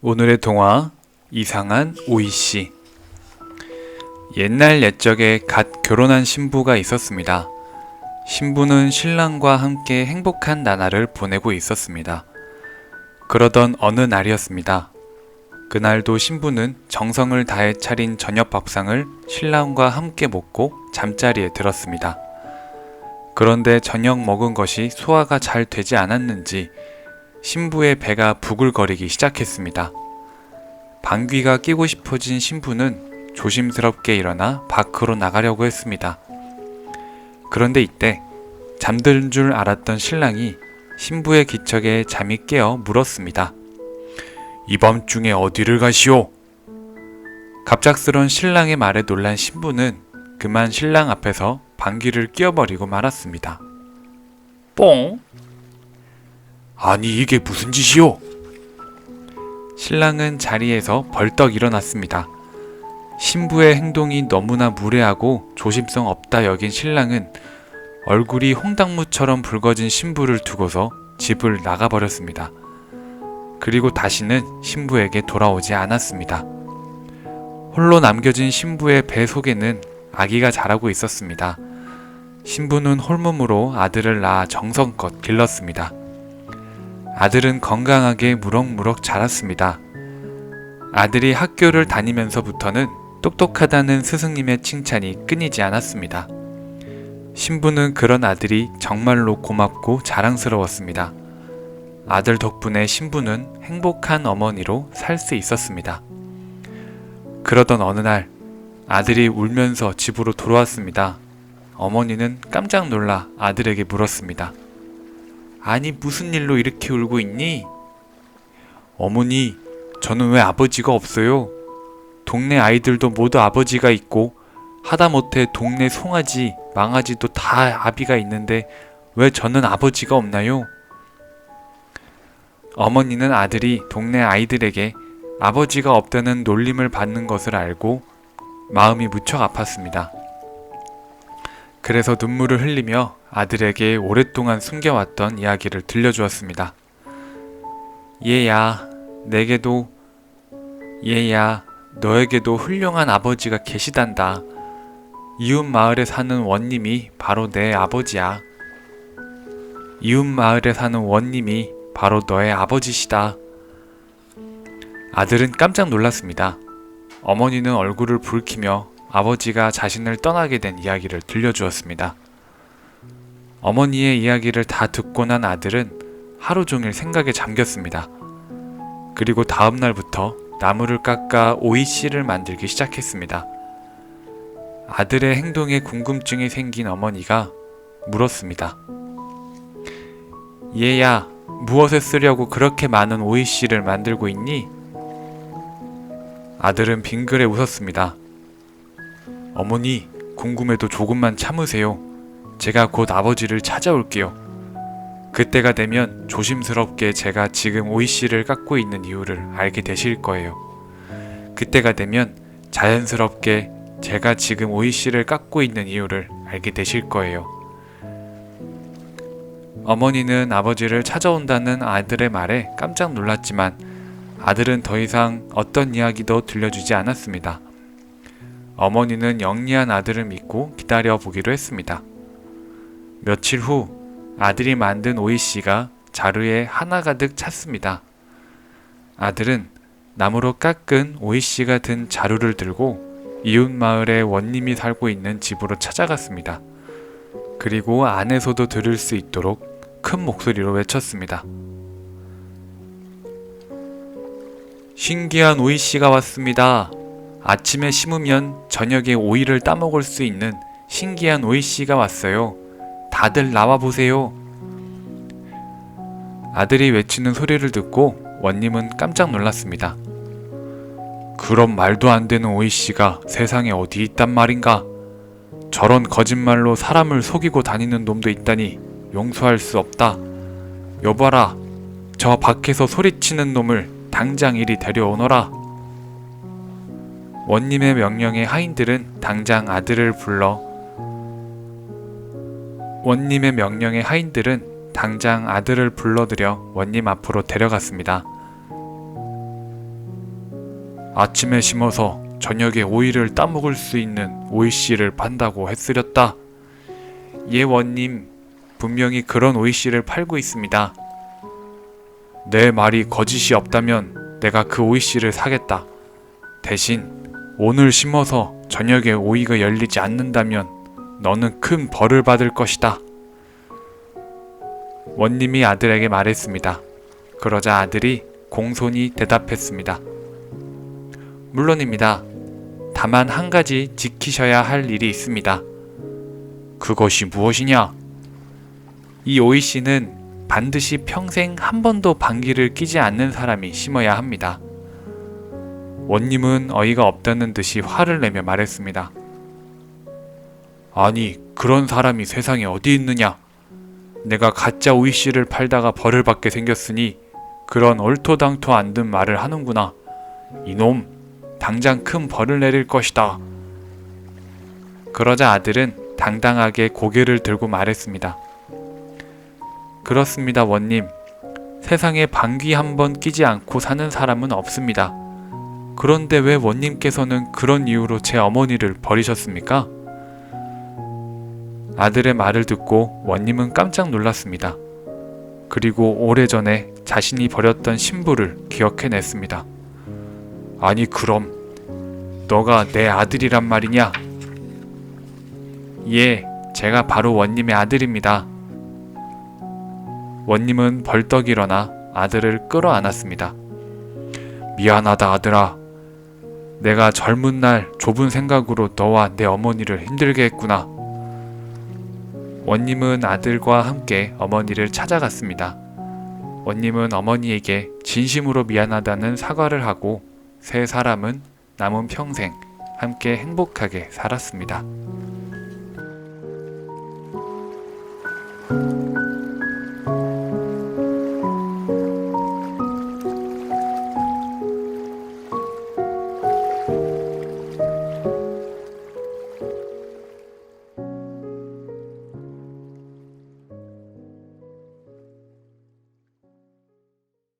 오늘의 동화 이상한 오이씨. 옛날 옛적에 갓 결혼한 신부가 있었습니다. 신부는 신랑과 함께 행복한 나날을 보내고 있었습니다. 그러던 어느 날이었습니다. 그날도 신부는 정성을 다해 차린 저녁 밥상을 신랑과 함께 먹고 잠자리에 들었습니다. 그런데 저녁 먹은 것이 소화가 잘 되지 않았는지 신부의 배가 부글거리기 시작했습니다. 방귀가 뀌고 싶어진 신부는 조심스럽게 일어나 밖으로 나가려고 했습니다. 그런데 이때 잠든 줄 알았던 신랑이 신부의 기척에 잠이 깨어 물었습니다. 이 밤중에 어디를 가시오? 갑작스런 신랑의 말에 놀란 신부는 그만 신랑 앞에서 방귀를 뀌어버리고 말았습니다. 뽕! 아니 이게 무슨 짓이오? 신랑은 자리에서 벌떡 일어났습니다. 신부의 행동이 너무나 무례하고 조심성 없다 여긴 신랑은 얼굴이 홍당무처럼 붉어진 신부를 두고서 집을 나가버렸습니다. 그리고 다시는 신부에게 돌아오지 않았습니다. 홀로 남겨진 신부의 배 속에는 아기가 자라고 있었습니다. 신부는 홀몸으로 아들을 낳아 정성껏 길렀습니다. 아들은 건강하게 무럭무럭 자랐습니다. 아들이 학교를 다니면서부터는 똑똑하다는 스승님의 칭찬이 끊이지 않았습니다. 신부는 그런 아들이 정말로 고맙고 자랑스러웠습니다. 아들 덕분에 신부는 행복한 어머니로 살 수 있었습니다. 그러던 어느 날 아들이 울면서 집으로 돌아왔습니다. 어머니는 깜짝 놀라 아들에게 물었습니다. 아니 무슨 일로 이렇게 울고 있니? 어머니, 저는 왜 아버지가 없어요? 동네 아이들도 모두 아버지가 있고 하다못해 동네 송아지, 망아지도 다 아비가 있는데 왜 저는 아버지가 없나요? 어머니는 아들이 동네 아이들에게 아버지가 없다는 놀림을 받는 것을 알고 마음이 무척 아팠습니다. 그래서 눈물을 흘리며 아들에게 오랫동안 숨겨왔던 이야기를 들려주었습니다. 얘야, 너에게도 훌륭한 아버지가 계시단다. 이웃 마을에 사는 원님이 바로 내 아버지야. 이웃 마을에 사는 원님이 바로 너의 아버지시다. 아들은 깜짝 놀랐습니다. 어머니는 얼굴을 붉히며 아버지가 자신을 떠나게 된 이야기를 들려주었습니다. 어머니의 이야기를 다 듣고 난 아들은 하루 종일 생각에 잠겼습니다. 그리고 다음 날부터 나무를 깎아 오이씨를 만들기 시작했습니다. 아들의 행동에 궁금증이 생긴 어머니가 물었습니다. 얘야, 무엇에 쓰려고 그렇게 많은 오이씨를 만들고 있니? 아들은 빙그레 웃었습니다. 어머니, 궁금해도 조금만 참으세요. 제가 곧 아버지를 찾아올게요. 그때가 되면 조심스럽게 제가 지금 오이씨를 깎고 있는 이유를 알게 되실 거예요. 그때가 되면 자연스럽게 제가 지금 오이씨를 깎고 있는 이유를 알게 되실 거예요. 어머니는 아버지를 찾아온다는 아들의 말에 깜짝 놀랐지만 아들은 더 이상 어떤 이야기도 들려주지 않았습니다. 어머니는 영리한 아들을 믿고 기다려보기로 했습니다. 며칠 후 아들이 만든 오이씨가 자루에 하나 가득 찼습니다. 아들은 나무로 깎은 오이씨가 든 자루를 들고 이웃 마을에 원님이 살고 있는 집으로 찾아갔습니다. 그리고 안에서도 들을 수 있도록 큰 목소리로 외쳤습니다. 신기한 오이씨가 왔습니다. 아침에 심으면 저녁에 오이를 따먹을 수 있는 신기한 오이씨가 왔어요. 다들 나와보세요. 아들이 외치는 소리를 듣고 원님은 깜짝 놀랐습니다. 그런 말도 안 되는 오이씨가 세상에 어디 있단 말인가? 저런 거짓말로 사람을 속이고 다니는 놈도 있다니 용서할 수 없다. 여봐라, 저 밖에서 소리치는 놈을 당장 이리 데려오너라. 원님의 명령에 하인들은 당장 아들을 불러들여 원님 앞으로 데려갔습니다. 아침에 심어서 저녁에 오이를 따먹을 수 있는 오이씨를 판다고 했으렸다. 예, 원님, 분명히 그런 오이씨를 팔고 있습니다. 내 말이 거짓이 없다면 내가 그 오이씨를 사겠다. 대신 오늘 심어서 저녁에 오이가 열리지 않는다면 너는 큰 벌을 받을 것이다. 원님이 아들에게 말했습니다. 그러자 아들이 공손히 대답했습니다. 물론입니다. 다만 한 가지 지키셔야 할 일이 있습니다. 그것이 무엇이냐? 이 오이씨는 반드시 평생 한 번도 방귀를 뀌지 않는 사람이 심어야 합니다. 원님은 어이가 없다는 듯이 화를 내며 말했습니다. 아니, 그런 사람이 세상에 어디 있느냐? 내가 가짜 오이씨를 팔다가 벌을 받게 생겼으니 그런 얼토당토 않는 말을 하는구나. 이놈, 당장 큰 벌을 내릴 것이다. 그러자 아들은 당당하게 고개를 들고 말했습니다. 그렇습니다, 원님. 세상에 방귀 한 번 끼지 않고 사는 사람은 없습니다. 그런데 왜 원님께서는 그런 이유로 제 어머니를 버리셨습니까? 아들의 말을 듣고 원님은 깜짝 놀랐습니다. 그리고 오래전에 자신이 버렸던 신부를 기억해냈습니다. 아니, 그럼 너가 내 아들이란 말이냐? 예, 제가 바로 원님의 아들입니다. 원님은 벌떡 일어나 아들을 끌어안았습니다. 미안하다, 아들아. 내가 젊은 날 좁은 생각으로 너와 내 어머니를 힘들게 했구나. 원님은 아들과 함께 어머니를 찾아갔습니다. 원님은 어머니에게 진심으로 미안하다는 사과를 하고 세 사람은 남은 평생 함께 행복하게 살았습니다.